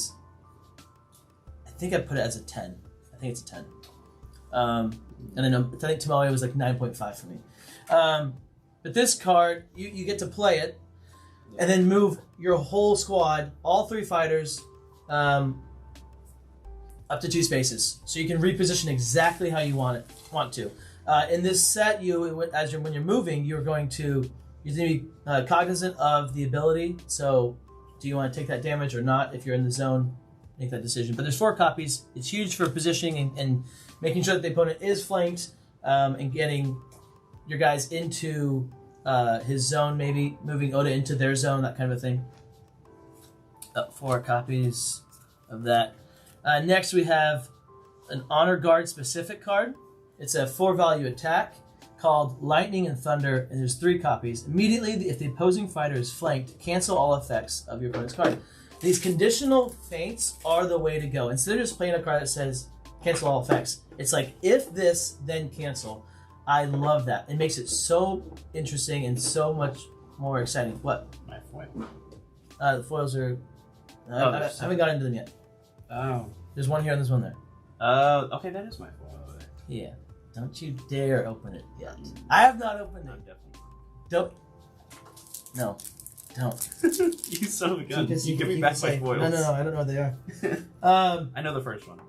put it as a 10. I think it's a 10. And then I think Tomoe was like 9.5 for me. But this card, you get to play it, and then move your whole squad, all 3 fighters, up to 2 spaces, so you can reposition exactly how you want to. In this set, when you're moving, you're going to be cognizant of the ability. So, do you want to take that damage or not? If you're in the zone, make that decision. But there's 4 copies. It's huge for positioning and making sure that the opponent is flanked, and getting your guys into his zone, maybe moving Oda into their zone, that kind of a thing. 4 copies of that. Next, we have an Honor Guard specific card. It's a 4-value attack called Lightning and Thunder, and there's 3 copies. Immediately, if the opposing fighter is flanked, cancel all effects of your opponent's card. These conditional feints are the way to go. Instead of just playing a card that says cancel all effects, it's like, if this, then cancel. I love that. It makes it so interesting and so much more exciting. What? My foil. The foils are... I haven't got into them yet. Oh. There's one here and there's one there. Okay, that is my foil over there. Yeah. Don't you dare open it yet. I have not opened it. Definitely. Don't. No. Don't. You son of a gun. You give me back my foils. No, I don't know what they are. I know the first one.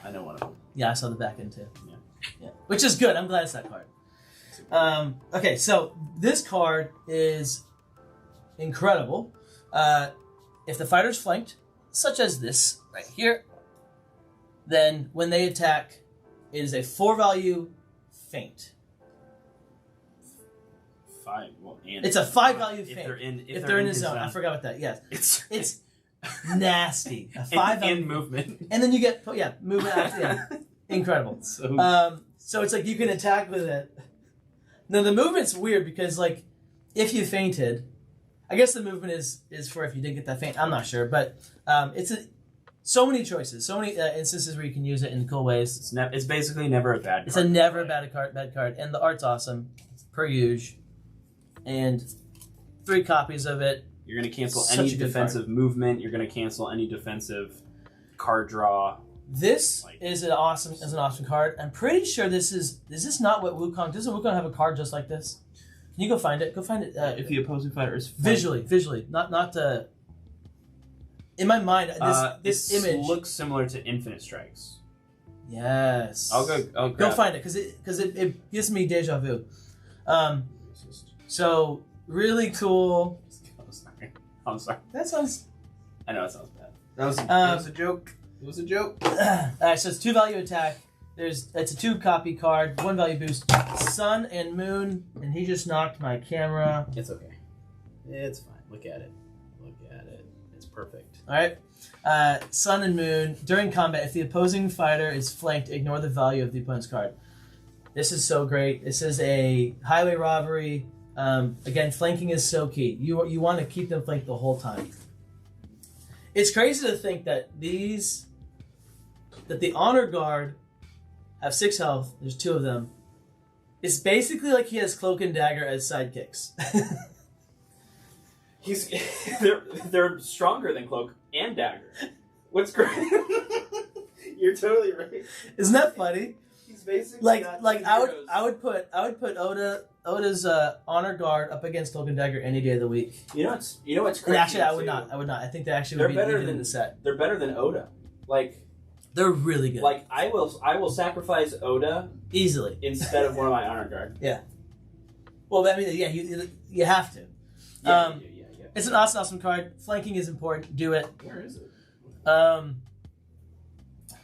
I know one of them. Yeah, I saw the back end too. Yeah. Which is good. I'm glad it's that card. Okay, so this card is incredible. If the fighter's flanked, such as this right here, then when they attack, it is a 4-value feint. 5. Well, and it's a 5-value feint. If they're in his zone. I forgot about that. Yes. It's nasty. A 5-value movement. And then you get movement at the end. Incredible. So it's like you can attack with it. Now the movement's weird because like if you fainted, I guess the movement is for if you did get that feint. I'm not sure, but so many choices, so many instances where you can use it in cool ways. It's basically never a bad card. It's a never bad card, and the art's awesome, per usual. And 3 copies of it. You're going to cancel any defensive movement. You're going to cancel any defensive card draw. This is an awesome card. I'm pretty sure this is not what Wukong... Doesn't Wukong have a card just like this? Can you go find it? Go find it. If the opposing fighter is... Visually. Not in my mind, this image... looks similar to Infinite Strikes. Yes. I'll go find it, because it gives me deja vu. So, really cool... I'm sorry. That sounds... I know it sounds bad. That was a joke. It was a joke. Alright, so it's 2-value attack. It's a 2-copy card, 1-value boost. Sun and Moon, and he just knocked my camera. It's okay. It's fine. Look at it. It's perfect. Alright. Sun and Moon. During combat, if the opposing fighter is flanked, ignore the value of the opponent's card. This is so great. This is a highway robbery. Again, flanking is so key. You want to keep them flanked the whole time. It's crazy to think that the Honor Guard have 6 health. There's 2 of them. It's basically like he has Cloak and Dagger as sidekicks. They're stronger than Cloak and Dagger. What's great? You're totally right. Isn't that funny? basics. Like not I heroes. would put Oda's honor guard up against Cloak and Dagger any day of the week. You know what's And crazy. actually, I would too? not. I would not. I think they actually They're would be better even than in the set. They're better than Oda. Like They're really good. I will sacrifice Oda easily instead of one of my honor guard. Well, I mean, yeah, you have to. Yeah. It's an awesome card. Flanking is important. Do it. Where is it?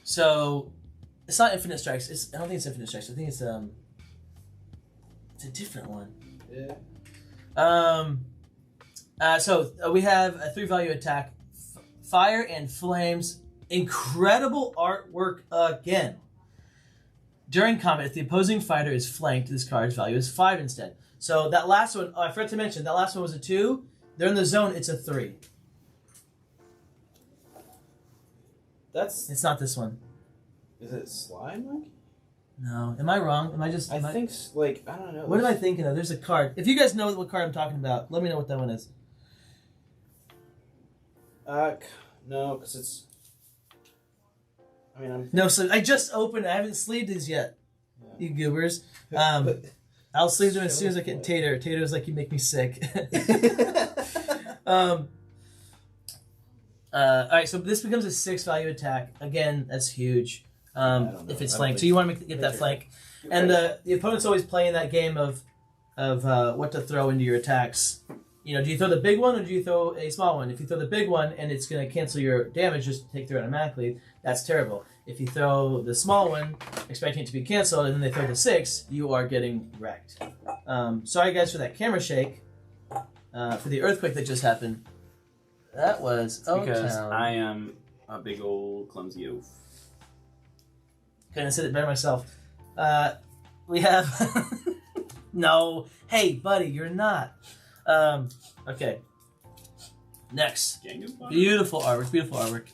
So it's not Infinite Strikes. I don't think it's Infinite Strikes. I think it's a different one. Yeah. So we have a 3-value attack, Fire and Flames. Incredible artwork again. During combat, if the opposing fighter is flanked, this card's value is 5 instead. So that last one, I forgot to mention, that last one was a 2. They're in the zone, it's a 3. It's not this one. Is it Slime Monkey? No. Am I wrong? Am I just... I think, like, I don't know. What am I thinking of? There's a card. If you guys know what card I'm talking about, let me know what that one is. No, because it's... I mean, No, so I just opened it. I haven't sleeved these yet. You goobers. I'll sleeve them as soon as I get Tater. Tater's like, you make me sick. All right, so this becomes a 6-value attack. Again, that's huge. If it's flanked, so you want to get that flank, and the opponent's always playing that game of what to throw into your attacks. You know, do you throw the big one or do you throw a small one? If you throw the big one and it's going to cancel your damage, just take through it automatically. That's terrible. If you throw the small one, expecting it to be canceled, and then they throw the 6, you are getting wrecked. Sorry guys for that camera shake. For the earthquake that just happened. That was because I am a big old clumsy oaf. Couldn't have said it better myself. We have... No. Hey, buddy, you're not. Okay. Next. Beautiful artwork.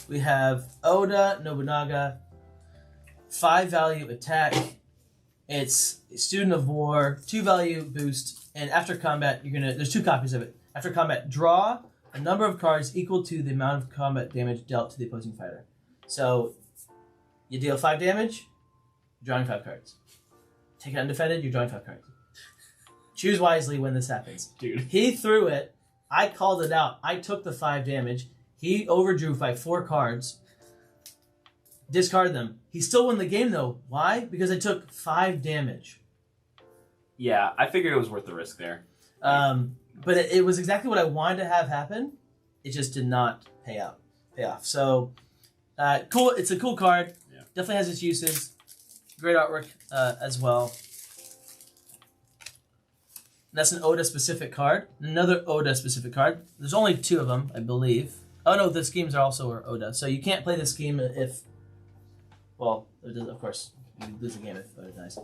We have Oda Nobunaga. 5-value attack. It's Student of War. 2-value boost. And after combat, there's 2 copies of it. After combat, draw a number of cards equal to the amount of combat damage dealt to the opposing fighter. So, you deal 5 damage, you're drawing 5 cards. Take it undefended, you're drawing 5 cards. Choose wisely when this happens. Dude. He threw it. I called it out. I took the 5 damage. He overdrew by 4 cards. Discarded them. He still won the game, though. Why? Because I took 5 damage. Yeah, I figured it was worth the risk there. But it was exactly what I wanted to have happen. It just did not pay off. So, cool. It's a cool card. Yeah. Definitely has its uses. Great artwork as well. That's an Oda-specific card. Another Oda-specific card. There's only 2 of them, I believe. Oh, no, the schemes are also Oda. So you can't play the scheme if... Well, of course, you lose the game if Oda dies.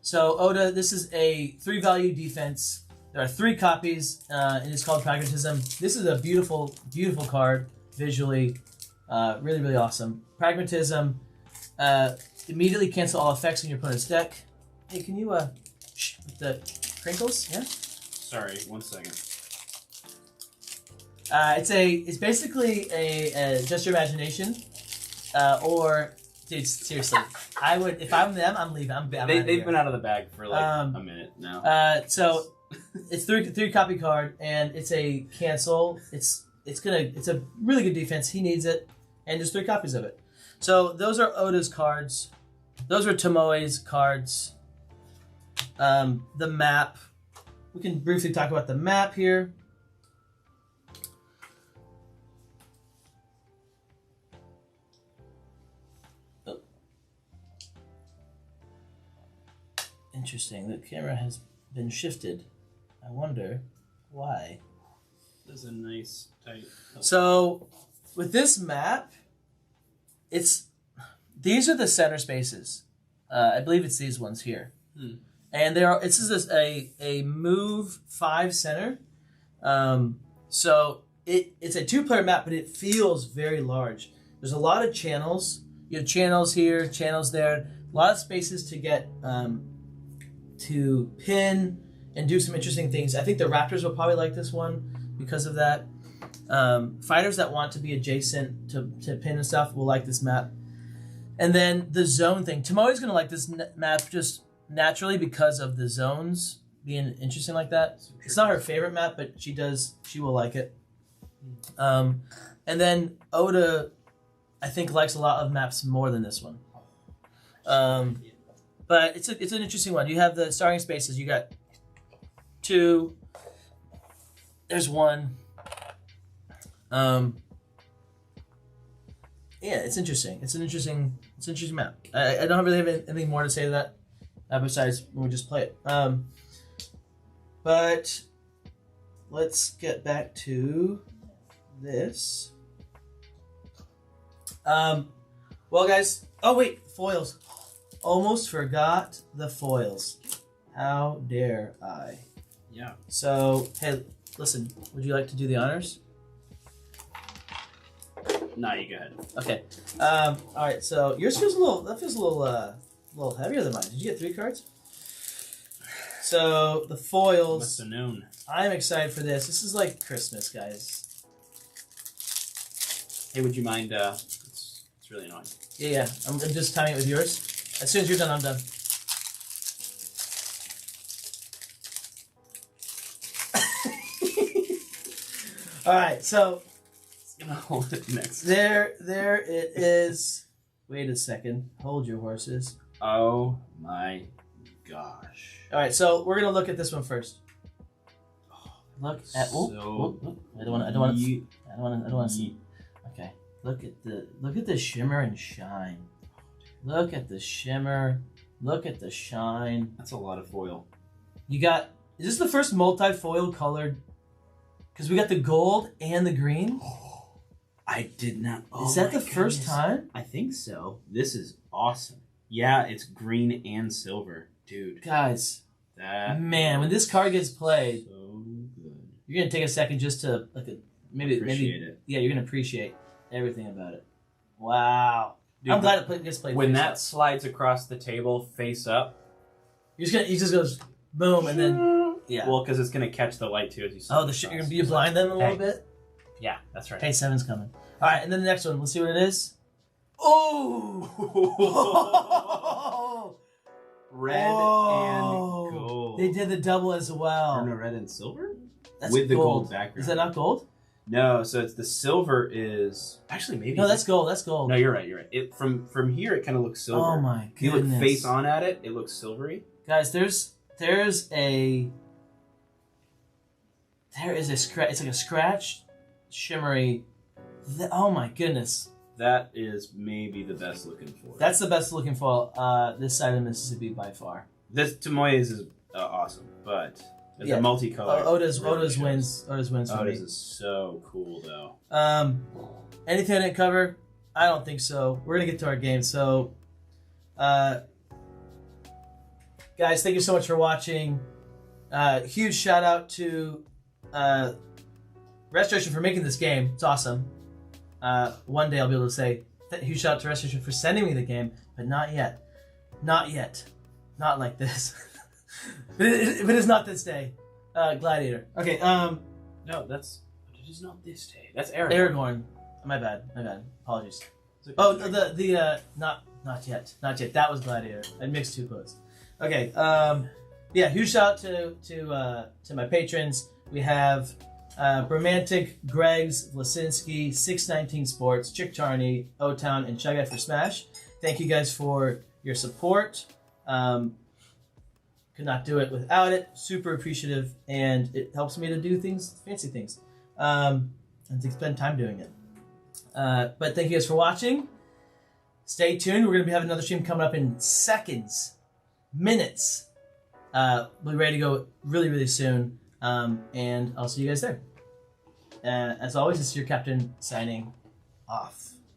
So Oda, this is a 3-value defense. There are 3 copies, and it's called Pragmatism. This is a beautiful, beautiful card, visually. Really, really awesome. Pragmatism. Immediately cancel all effects in your opponent's deck. Hey, can you, with the crinkles? Yeah? Sorry, 1 second. It's basically a just your imagination, or dude, seriously, I would if I'm them, I'm leaving. They've been out of the bag for like a minute now. So it's 3 copy card, and it's a cancel. It's a really good defense. He needs it, and there's 3 copies of it. So those are Oda's cards. Those are Tomoe's cards. The map. We can briefly talk about the map here. Interesting. The camera has been shifted. I wonder why. This is a nice tight. So, with this map, these are the center spaces. I believe it's these ones here, and this is a move 5 center. So it's a 2-player map, but it feels very large. There's a lot of channels. You have channels here, channels there. A lot of spaces to get. To pin and do some interesting things. I think the Raptors will probably like this one because of that. Fighters that want to be adjacent to pin and stuff will like this map. And then the zone thing. Tomoe's going to like this map just naturally because of the zones being interesting like that. It's not her favorite map, but she will like it. And then Oda, I think, likes a lot of maps more than this one. But it's an interesting one. You have the starting spaces. You got 2. There's 1. Yeah, it's interesting. It's an interesting map. I don't really have anything more to say to that besides when we just play it. But let's get back to this. Well, guys. Oh wait, foils. Almost forgot the foils. How dare I? Yeah. So hey, listen. Would you like to do the honors? No, you go ahead. Okay. All right. So yours feels a little heavier than mine. Did you get 3 cards? So the foils. Must have known. I'm excited for this. This is like Christmas, guys. Hey, would you mind? It's really annoying. Yeah. I'm just timing it with yours. As soon as you're done, I'm done. All right. So. Gonna hold it next. There it is. Wait a second. Hold your horses. Oh my gosh. All right, so we're gonna look at this one first. Look at. I don't want to see. Okay. Look at the shimmer and shine. Look at the shimmer. Look at the shine. That's a lot of foil. You got. Is this the first multi-foil colored? Because we got the gold and the green. I did not. Is that the first time? I think so. This is awesome. Yeah, it's green and silver, dude. Guys, That when this card gets played, so good. you're gonna take a second just to maybe Appreciate it. Yeah, you're gonna appreciate everything about it. Wow, Dude, I'm glad it gets played. When face that up. slides across the table face up, he just goes boom, and then yeah. well, because it's gonna catch the light too as you. slide You're across. gonna blind them a little bit. Yeah, that's right. Hey, 7's coming. All right, and then the next one. Let's see what it is. Oh, Red and gold. They did the double as well. Or no, red and silver? That's with the gold background. Is that not gold? No, so it's the silver is actually maybe. No, that's gold. That's gold. No, you're right. You're right. It from here it kind of looks silver. Oh my goodness! If you look face on at it, it looks silvery. Guys, there is a scratch. It's like a scratch, shimmery. Oh my goodness! That is maybe the best looking foil. That's the best looking foil this side of Mississippi by far. This Tomoe's is awesome, but the multicolored. Oda's really wins. Oda's wins for me. Oda's is so cool though. Anything I didn't cover? I don't think so. We're gonna get to our game. So, guys, thank you so much for watching. Huge shout out to Restoration for making this game. It's awesome. One day I'll be able to say huge shout out to Restoration for sending me the game, but not yet. Not yet. Not like this. but it is not this day. Gladiator. Okay. No, it is not this day. That's Aragorn. Aragorn. My bad. Apologies. Oh, not yet. Not yet. That was Gladiator. I mixed 2 quotes. Okay. Yeah. Huge shout out to my patrons. We have Bromantic, Greg's, Vlasinski, 619 Sports, Chick Charney, O-Town, and Shy Guy for Smash. Thank you guys for your support. Could not do it without it. Super appreciative, and it helps me to do things, fancy things, and to spend time doing it. But thank you guys for watching. Stay tuned. We're going to be having another stream coming up in seconds, minutes. We'll be ready to go really, really soon. And I'll see you guys there. As always, this is your captain signing off.